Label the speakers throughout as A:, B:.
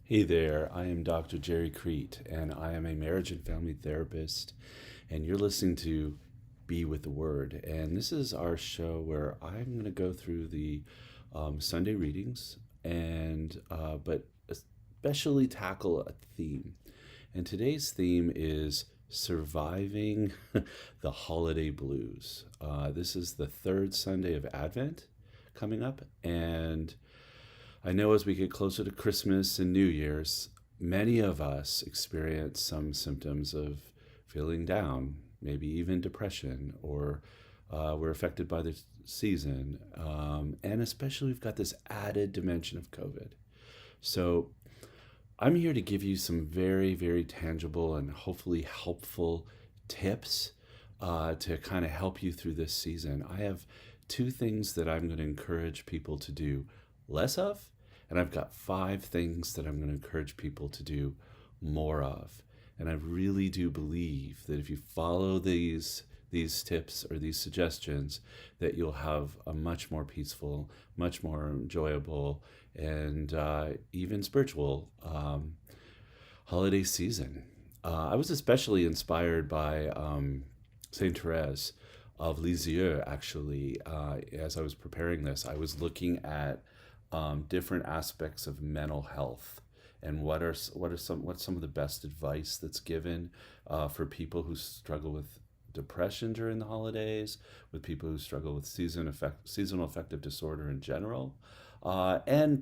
A: Hey there, I am Dr. Gerry Crete, and I am a marriage and family therapist, and you're listening to Be with the Word. And this is our show where I'm going to go through the Sunday readings, but especially tackle a theme. And today's theme is surviving the holiday blues. This is the third Sunday of Advent coming up, and I know as we get closer to Christmas and New Year's, many of us experience some symptoms of feeling down, maybe even depression, or we're affected by the season. And especially, we've got this added dimension of COVID. So, I'm here to give you some very, very tangible and hopefully helpful tips to kind of help you through this season. I have two things that I'm going to encourage people to do less of, and I've got 5 things that I'm going to encourage people to do more of. And I really do believe that if you follow these tips or these suggestions, that you'll have a much more peaceful, much more enjoyable, and even spiritual holiday season. I was especially inspired by Saint Thérèse of Lisieux, actually. As I was preparing this, I was looking at different aspects of mental health and what's some of the best advice that's given for people who struggle with depression during the holidays, with people who struggle with seasonal affective disorder in general, and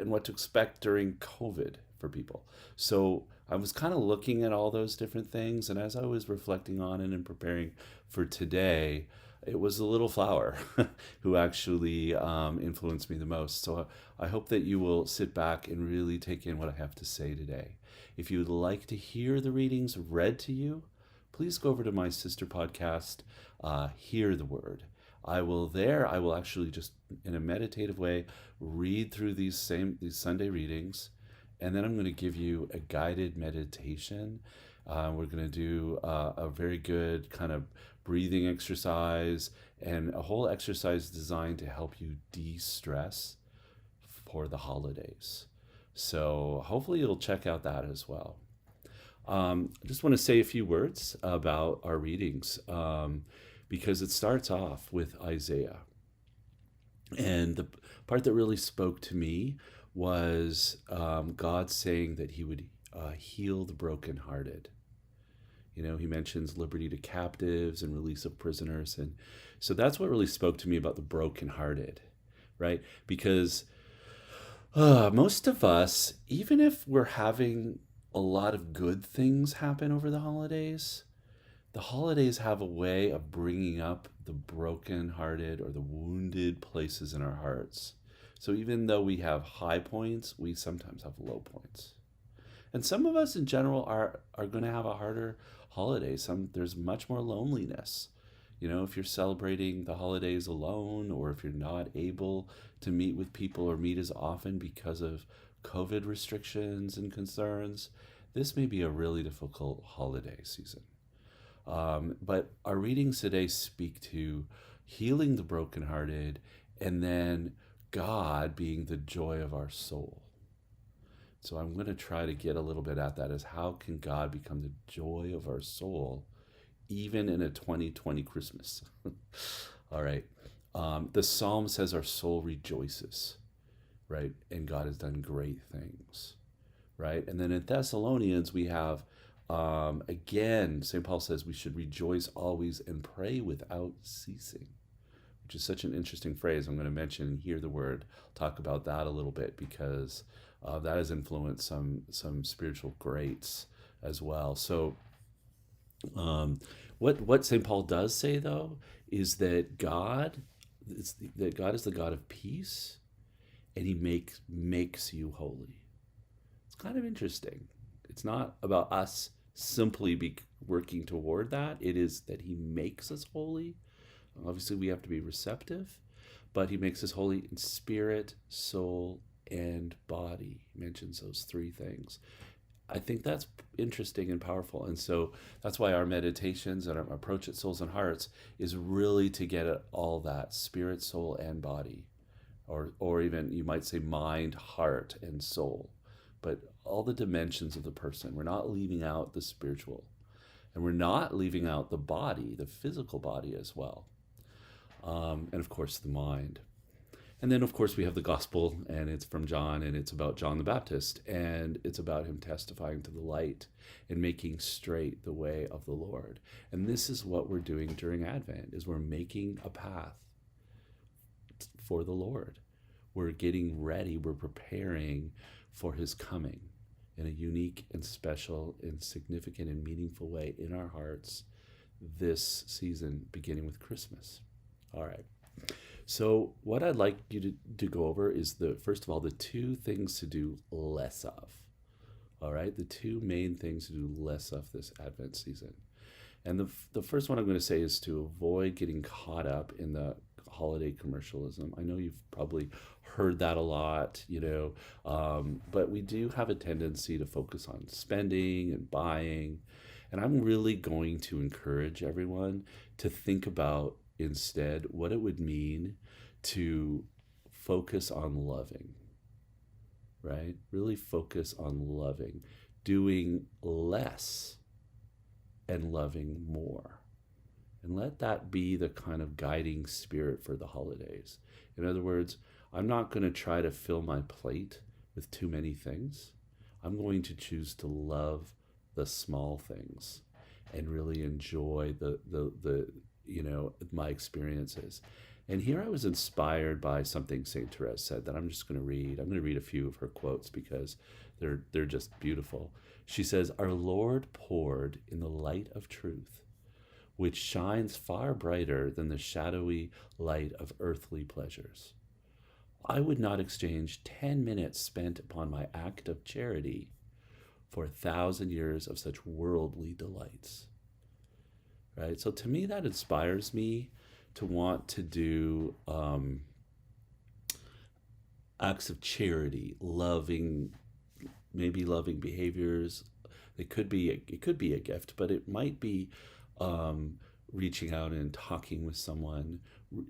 A: what to expect during COVID for people. So I was kind of looking at all those different things, and as I was reflecting on it and preparing for today, it was the little flower who actually influenced me the most. So I hope that you will sit back and really take in what I have to say today. If you would like to hear the readings read to you, please go over to my sister podcast, Hear the Word. I will actually just in a meditative way read through these Sunday readings, and then I'm going to give you a guided meditation. We're going to do a very good kind of breathing exercise and a whole exercise designed to help you de-stress for the holidays. So hopefully you'll check out that as well. I just want to say a few words about our readings because it starts off with Isaiah. And the part that really spoke to me was God saying that he would heal the brokenhearted. You know, he mentions liberty to captives and release of prisoners. And so that's what really spoke to me about the brokenhearted, right? Because most of us, even if we're having a lot of good things happen over the holidays have a way of bringing up the brokenhearted or the wounded places in our hearts. So even though we have high points, we sometimes have low points. And some of us in general are going to have a harder holiday. There's much more loneliness. You know, if you're celebrating the holidays alone, or if you're not able to meet with people or meet as often because of COVID restrictions and concerns, this may be a really difficult holiday season. But our readings today speak to healing the brokenhearted and then God being the joy of our soul. So I'm going to try to get a little bit at that, as how can God become the joy of our soul even in a 2020 Christmas? All right. The Psalm says our soul rejoices, right? And God has done great things, right? And then in Thessalonians, we have, again, St. Paul says we should rejoice always and pray without ceasing, which is such an interesting phrase. I'm going to mention and hear the word, talk about that a little bit, because that has influenced some spiritual greats as well. So what St. Paul does say, though, is that God is the God of peace, and he makes you holy. It's kind of interesting. It's not about us simply working toward that. It is that he makes us holy. Obviously, we have to be receptive, but he makes us holy in spirit, soul, and body. He mentions those 3 things. I think that's interesting and powerful. And so that's why our meditations and our approach at Souls and Hearts is really to get at all that, spirit, soul, and body. Or even you might say mind, heart, and soul. but all the dimensions of the person. We're not leaving out the spiritual, and we're not leaving out the body, the physical body as well. And of course, the mind. And then, of course, we have the gospel, and it's from John, and it's about John the Baptist, and it's about him testifying to the light and making straight the way of the Lord. And this is what we're doing during Advent, is we're making a path for the Lord. We're getting ready, we're preparing for his coming in a unique and special and significant and meaningful way in our hearts this season, beginning with Christmas. All right. So what I'd like you to go over is first of all, the two things to do less of. All right, the two main things to do less of this Advent season. And the first one I'm going to say is to avoid getting caught up in the holiday commercialism. I know you've probably heard that a lot, but we do have a tendency to focus on spending and buying. And I'm really going to encourage everyone to think about instead what it would mean to focus on loving, right? Really focus on loving, doing less and loving more. And let that be the kind of guiding spirit for the holidays. In other words, I'm not going to try to fill my plate with too many things. I'm going to choose to love the small things and really enjoy the my experiences. And here I was inspired by something St. Thérèse said that I'm just going to read. I'm going to read a few of her quotes because they're just beautiful. She says, "Our Lord poured in the light of truth, which shines far brighter than the shadowy light of earthly pleasures. I would not exchange 10 minutes spent upon my act of charity for 1,000 years of such worldly delights." Right? So to me, that inspires me to want to do acts of charity, loving behaviors. It could be a gift, but it might be reaching out and talking with someone,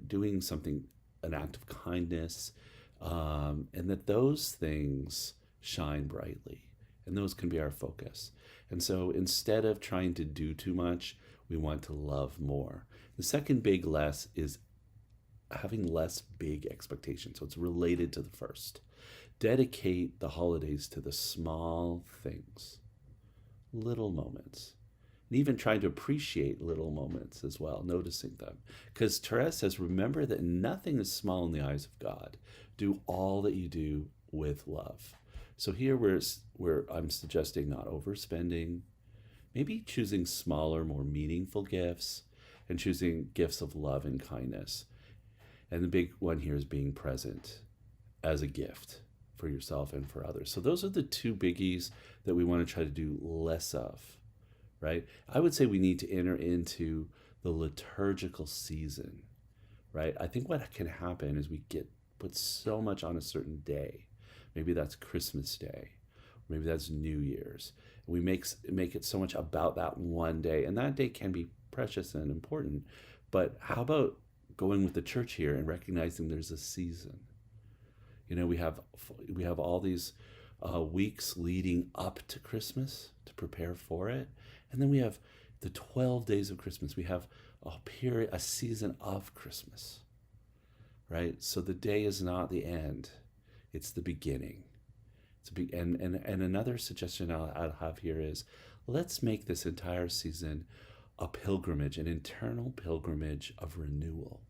A: doing something, an act of kindness, and that those things shine brightly, and those can be our focus. And so instead of trying to do too much, we want to love more. The second big less is having less big expectations. So it's related to the first. Dedicate the holidays to the small things, little moments, and even trying to appreciate little moments as well, noticing them. Because Thérèse says, remember that nothing is small in the eyes of God. Do all that you do with love. So here where I'm suggesting not overspending, maybe choosing smaller, more meaningful gifts, and choosing gifts of love and kindness. And the big one here is being present as a gift for yourself and for others. So those are the two biggies that we want to try to do less of, right? I would say we need to enter into the liturgical season, right? I think what can happen is we put so much on a certain day. Maybe that's Christmas Day. Maybe that's New Year's. We make it so much about that one day, and that day can be precious and important. But how about going with the church here and recognizing there's a season? We have all these weeks leading up to Christmas to prepare for it, and then we have the 12 days of Christmas. We have a season of Christmas, right? So the day is not the end; it's the beginning. And another suggestion I'll have here is, let's make this entire season a pilgrimage, an internal pilgrimage of renewal.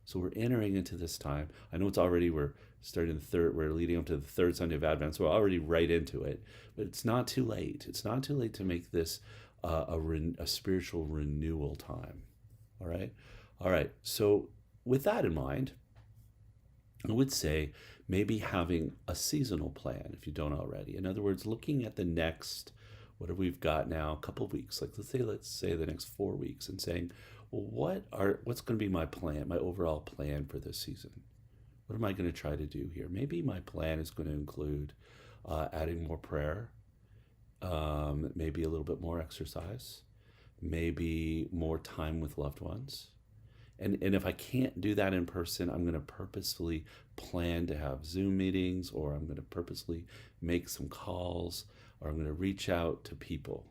A: So we're entering into this time. I know we're leading up to the third Sunday of Advent, so we're already right into it, but it's not too late. It's not too late to make this a spiritual renewal time. All right. So with that in mind, I would say maybe having a seasonal plan if you don't already. In other words, looking at the next, what we've got now, a couple of weeks, like let's say the next 4 weeks, and saying, well, what's going to be my plan, my overall plan for this season? What am I going to try to do here? Maybe my plan is going to include adding more prayer, maybe a little bit more exercise, maybe more time with loved ones, And if I can't do that in person, I'm going to purposefully plan to have Zoom meetings, or I'm going to purposely make some calls, or I'm going to reach out to people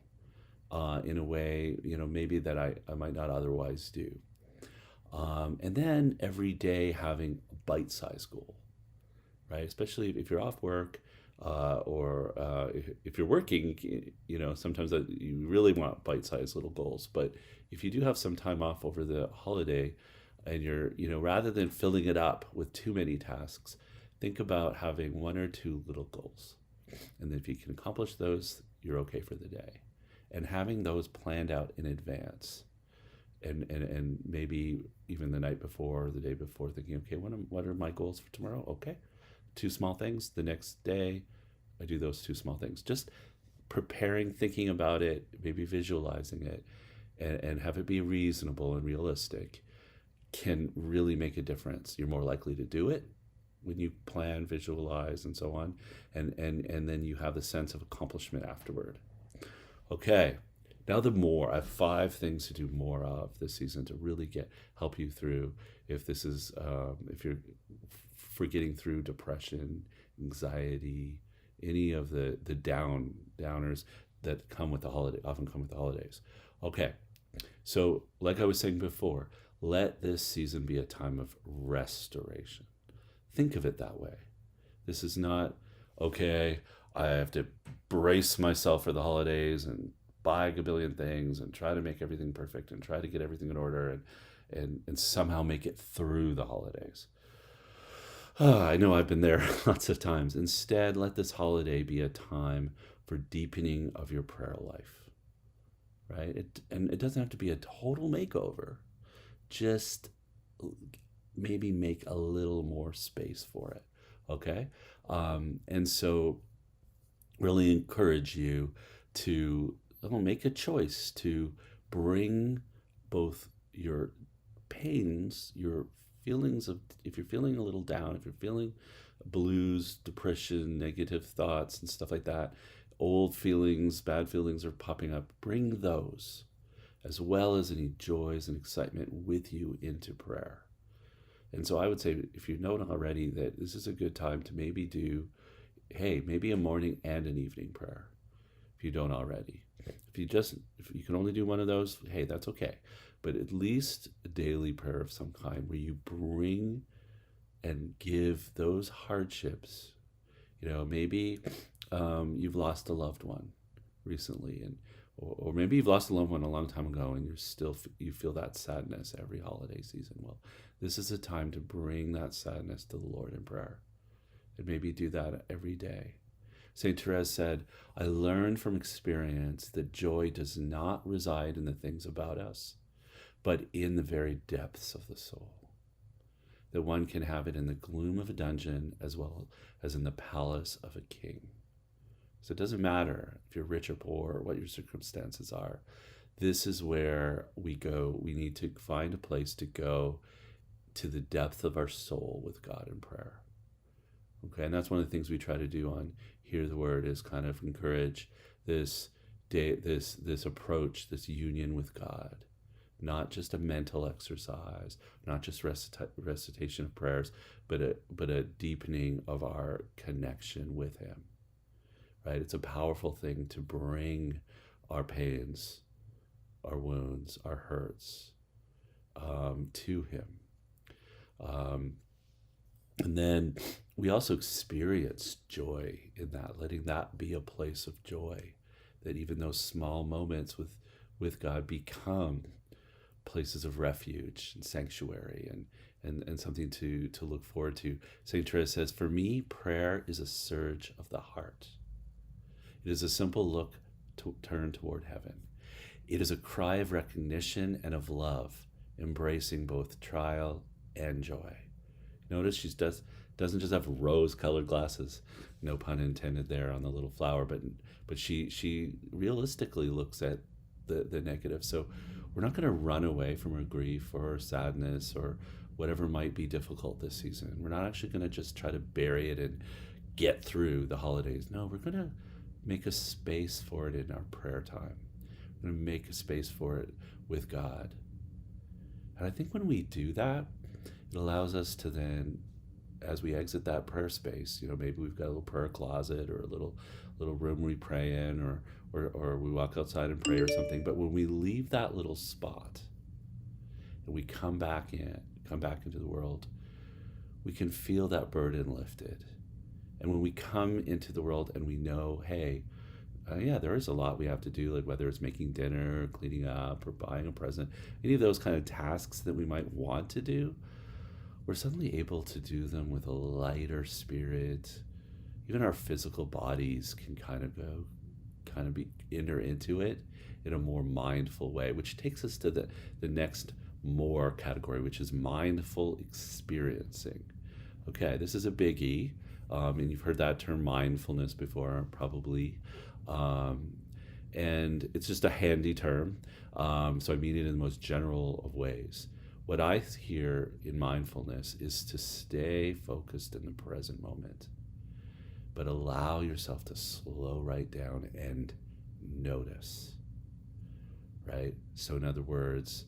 A: in a way, maybe that I might not otherwise do. And then every day having a bite-sized goal, right? Especially if you're off work, or if you're working, sometimes you really want bite-sized little goals. But if you do have some time off over the holiday, and you're, rather than filling it up with too many tasks, think about having one or two little goals. And if you can accomplish those, you're okay for the day. And having those planned out in advance. And maybe even the night before, or the day before, thinking, okay, what are my goals for tomorrow? Okay, 2 small things. The next day, I do those 2 small things. Just preparing, thinking about it, maybe visualizing it, and have it be reasonable and realistic can really make a difference. You're more likely to do it when you plan, visualize, and so on. And then you have the sense of accomplishment afterward. Okay. Now I have 5 things to do more of this season to really help you through if you're getting through depression, anxiety, any of the downers that often come with the holidays. Okay, so like I was saying before, let this season be a time of restoration. Think of it that way. This is not, okay, I have to brace myself for the holidays and buy a billion things and try to make everything perfect and try to get everything in order and somehow make it through the holidays. I know I've been there lots of times. Instead, let this holiday be a time for deepening of your prayer life, right? And it doesn't have to be a total makeover. Just maybe make a little more space for it, okay? And so really encourage you to make a choice to bring both your pains, your feelings of, if you're feeling a little down, if you're feeling blues, depression, negative thoughts and stuff like that, old feelings, bad feelings are popping up, bring those as well as any joys and excitement with you into prayer. And so I would say, if you know already, that this is a good time to maybe do, maybe a morning and an evening prayer, if you don't already. If you can only do one of those, hey, that's okay. But at least a daily prayer of some kind where you bring and give those hardships. Maybe you've lost a loved one recently, or maybe you've lost a loved one a long time ago, and you feel that sadness every holiday season. Well, this is a time to bring that sadness to the Lord in prayer, and maybe do that every day. St. Thérèse said, I learned from experience that joy does not reside in the things about us, but in the very depths of the soul. That one can have it in the gloom of a dungeon as well as in the palace of a king. So it doesn't matter if you're rich or poor or what your circumstances are. This is where we go. We need to find a place to go to the depth of our soul with God in prayer. Okay, and that's one of the things we try to do on Hear the Word, is kind of encourage this approach, this union with God. Not just a mental exercise, not just recitation of prayers, but a deepening of our connection with Him. Right? It's a powerful thing to bring our pains, our wounds, our hurts to Him. And then we also experience joy in that, letting that be a place of joy, that even those small moments with God become places of refuge and sanctuary and something to look forward to. St. Thérèse says, for me, prayer is a surge of the heart. It is a simple look turned toward heaven. It is a cry of recognition and of love, embracing both trial and joy. Notice she doesn't just have rose-colored glasses, no pun intended there on the little flower, but she realistically looks at the negative. So we're not going to run away from her grief or her sadness or whatever might be difficult this season. We're not actually going to just try to bury it and get through the holidays. No, we're going to make a space for it in our prayer time. We're going to make a space for it with God. And I think when we do that, it allows us to then, as we exit that prayer space, maybe we've got a little prayer closet or a little room we pray in, or we walk outside and pray or something. But when we leave that little spot and we come back into the world, we can feel that burden lifted. And when we come into the world and we know, hey, there is a lot we have to do, like whether it's making dinner, cleaning up, or buying a present, any of those kind of tasks that we might want to do, we're suddenly able to do them with a lighter spirit. Even our physical bodies can enter into it in a more mindful way, which takes us to the next more category, which is mindful experiencing. Okay, this is a biggie. And you've heard that term mindfulness before, probably. And it's just a handy term. So I mean it in the most general of ways. What I hear in mindfulness is to stay focused in the present moment, but allow yourself to slow right down and notice, right? So in other words,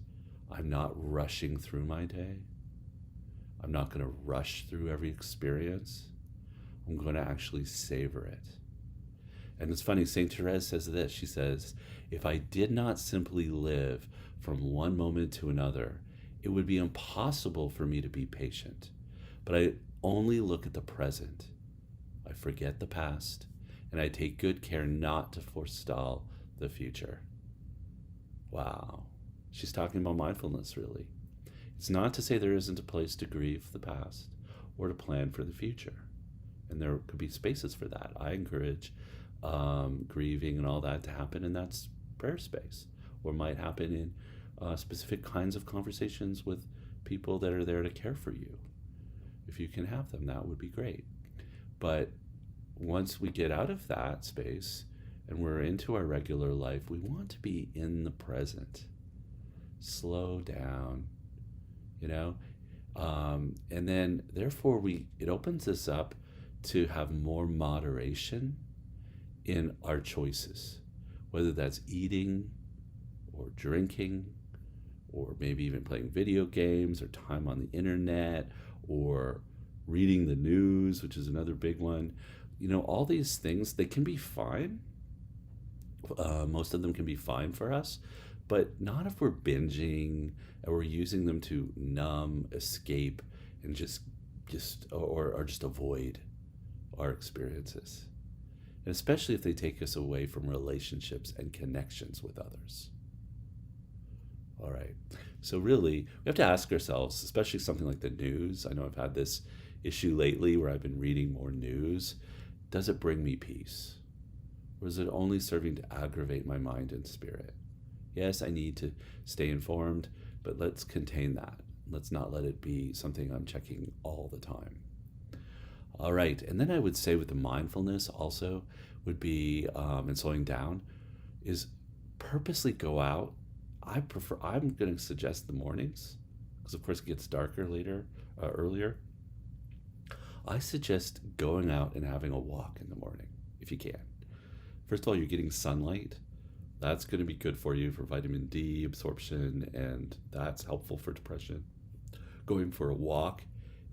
A: I'm not rushing through my day. I'm not going to rush through every experience. I'm going to actually savor it. And it's funny, St. Thérèse says this. She says, if I did not simply live from one moment to another, it would be impossible for me to be patient. But I only look at the present. I forget the past, and I take good care not to forestall the future. Wow. She's talking about mindfulness, really. It's not to say there isn't a place to grieve the past or to plan for the future. And there could be spaces for that. I encourage grieving and all that to happen in that prayer space, or might happen in specific kinds of conversations with people that are there to care for you. If you can have them, that would be great. But once we get out of that space and we're into our regular life, we want to be in the present. Slow down, and then therefore it opens us up to have more moderation in our choices, whether that's eating or drinking, or maybe even playing video games, or time on the internet, or reading the news, which is another big one. All these things, they can be fine. Most of them can be fine for us, but not if we're binging and we're using them to numb, escape, and just avoid our experiences. And especially if they take us away from relationships and connections with others. All right. So really, we have to ask ourselves, especially something like the news. I know I've had this issue lately where I've been reading more news. Does it bring me peace? Or is it only serving to aggravate my mind and spirit? Yes, I need to stay informed, but let's contain that. Let's not let it be something I'm checking all the time. All right, and then I would say with the mindfulness also would be, and slowing down, is purposely go out. I'm going to suggest the mornings, because of course it gets darker earlier. I suggest going out and having a walk in the morning, if you can. First of all, you're getting sunlight. That's going to be good for you for vitamin D absorption, and that's helpful for depression. Going for a walk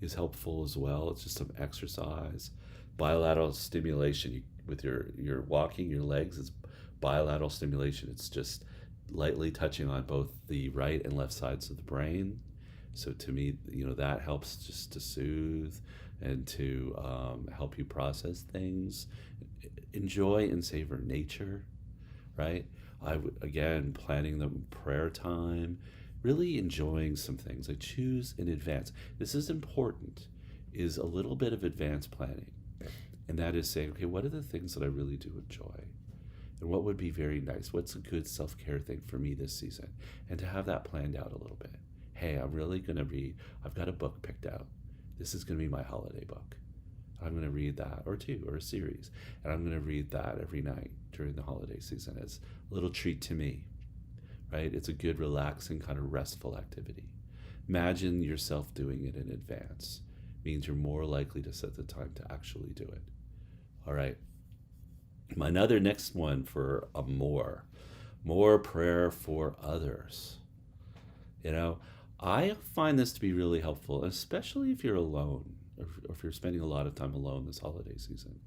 A: is helpful as well. It's just some exercise. Bilateral stimulation with your walking your legs is bilateral stimulation. It's just lightly touching on both the right and left sides of the brain. So to me, that helps just to soothe and to help you process things. Enjoy and savor nature, right? Again, planning the prayer time, really enjoying some things. I choose in advance. This is important, is a little bit of advanced planning. And that is saying, okay, what are the things that I really do enjoy? And what would be very nice? What's a good self-care thing for me this season? And to have that planned out a little bit. Hey, I'm really going to read. I've got a book picked out. This is going to be my holiday book. I'm going to read that, or two, or a series. And I'm going to read that every night during the holiday season as a little treat to me, right? It's a good, relaxing, kind of restful activity. Imagine yourself doing it in advance. It means you're more likely to set the time to actually do it. All right. Another next one for more prayer for others. I find this to be really helpful, especially if you're alone, or if you're spending a lot of time alone this holiday season.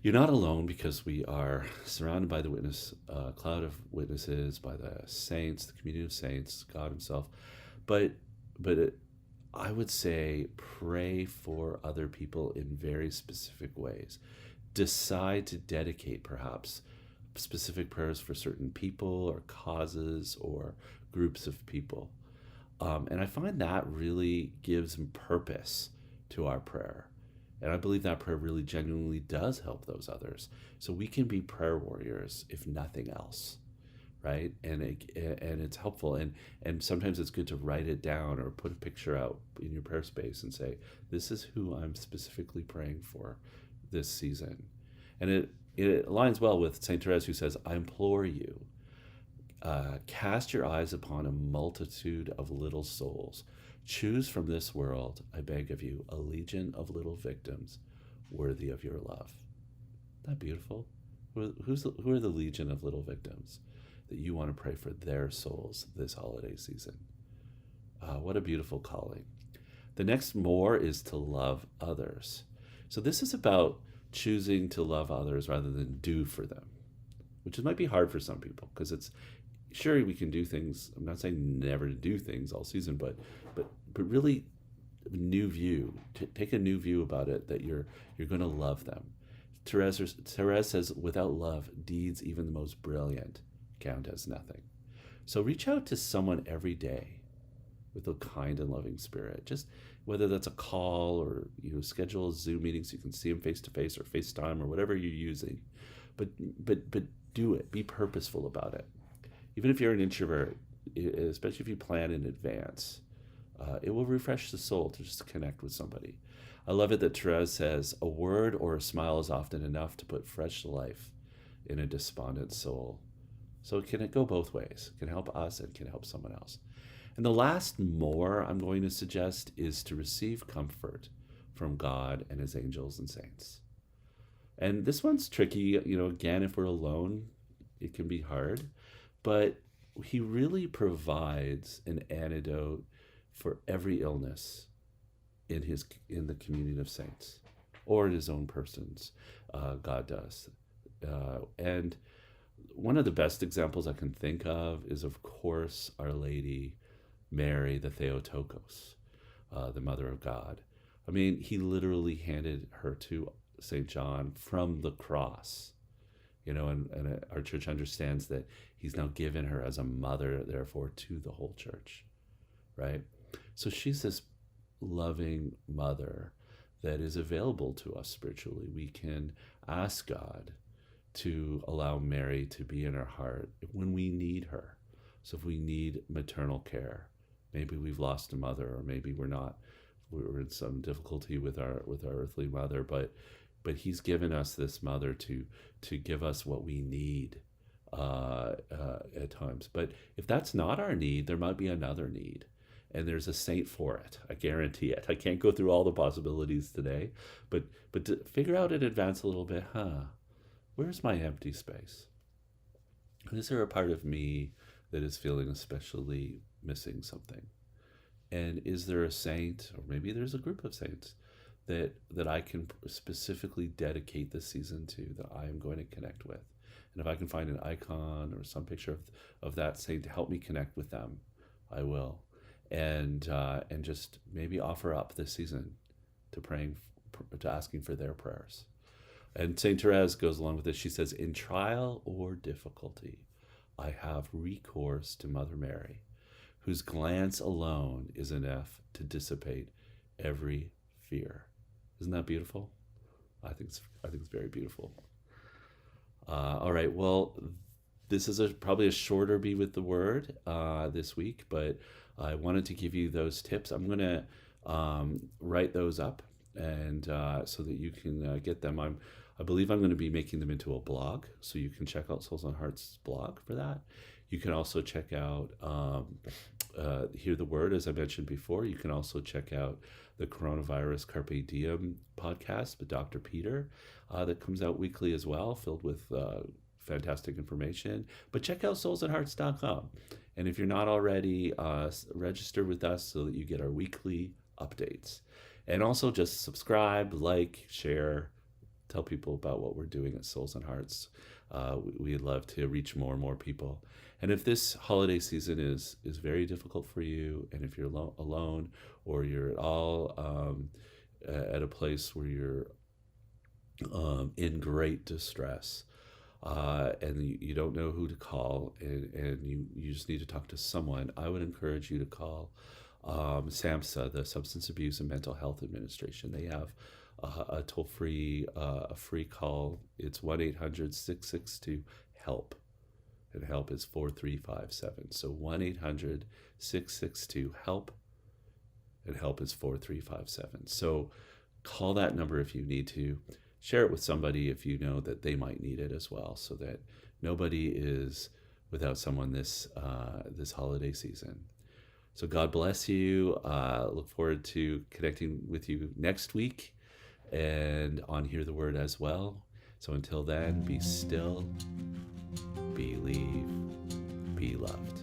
A: You're not alone because we are surrounded by the witness cloud of witnesses, by the saints, the community of saints, God Himself. But I would say pray for other people in very specific ways. Decide to dedicate perhaps specific prayers for certain people or causes or groups of people. And I find that really gives purpose to our prayer. And I believe that prayer really genuinely does help those others. So we can be prayer warriors, if nothing else, right? And it's helpful. And sometimes it's good to write it down or put a picture out in your prayer space and say, this is who I'm specifically praying for this season. And it aligns well with St. Thérèse, who says, I implore you, cast your eyes upon a multitude of little souls. Choose from this world, I beg of you, a legion of little victims worthy of your love. Isn't that beautiful? Who are the legion of little victims that you want to pray for their souls this holiday season? What a beautiful calling. The next more is to love others. So this is about choosing to love others rather than do for them, which might be hard for some people because it's, sure, we can do things. I'm not saying never to do things all season, but really new view. Take a new view about it, that you're going to love them. Thérèse says, without love, deeds, even the most brilliant, count as nothing. So reach out to someone every day with a kind and loving spirit. Just whether that's a call or schedule a Zoom meeting so you can see them face to face or FaceTime or whatever you're using. But do it. Be purposeful about it. Even if you're an introvert, especially if you plan in advance, it will refresh the soul to just connect with somebody. I love it that Thérèse says, a word or a smile is often enough to put fresh life in a despondent soul. So it can go both ways. It can help us and can help someone else. And the last more I'm going to suggest is to receive comfort from God and His angels and saints. And this one's tricky. Again, if we're alone, it can be hard. But He really provides an antidote for every illness in the community of saints, or in His own persons. God does. And one of the best examples I can think of is, of course, Our Lady Mary, the Theotokos, the Mother of God. I mean, He literally handed her to St. John from the cross. And our church understands that He's now given her as a mother, therefore, to the whole church, right? So she's this loving mother that is available to us spiritually. We can ask God to allow Mary to be in our heart when we need her. So if we need maternal care, maybe we've lost a mother, or maybe we're in some difficulty with our earthly mother, but He's given us this mother to give us what we need at times. But if that's not our need, there might be another need. And there's a saint for it. I guarantee it. I can't go through all the possibilities today, but to figure out in advance a little bit, where's my empty space? Is there a part of me that is feeling especially missing something? And is there a saint, or maybe there's a group of saints that I can specifically dedicate this season to, that I am going to connect with? And if I can find an icon or some picture of that saint to help me connect with them, I will. And just maybe offer up this season to asking for their prayers. And St. Thérèse goes along with this. She says, in trial or difficulty, I have recourse to Mother Mary, whose glance alone is enough to dissipate every fear. Isn't that beautiful? I think it's very beautiful. All right. Well, this is probably a shorter Be With the Word this week, but I wanted to give you those tips. I'm going to write those up, and so that you can get them. I believe I'm going to be making them into a blog, so you can check out Souls on Heart's blog for that. You can also check out Hear the Word, as I mentioned before. You can also check out the Coronavirus Carpe Diem podcast with Dr. Peter that comes out weekly as well, filled with fantastic information. But check out soulsandhearts.com. And if you're not already, register with us so that you get our weekly updates. And also just subscribe, like, share, tell people about what we're doing at Souls and Hearts. We'd love to reach more and more people. And if this holiday season is very difficult for you, and if you're alone, or you're at all at a place where you're in great distress, and you don't know who to call, and you just need to talk to someone, I would encourage you to call SAMHSA, the Substance Abuse and Mental Health Administration. They have a toll-free, a free call. It's 1-800-662-HELP, and HELP is 4357. So 1-800-662-HELP, and HELP is 4357. So call that number if you need to. Share it with somebody if you know that they might need it as well, so that nobody is without someone this holiday season. So God bless you. Look forward to connecting with you next week and on Hear the Word as well. So until then, be still, believe, be loved.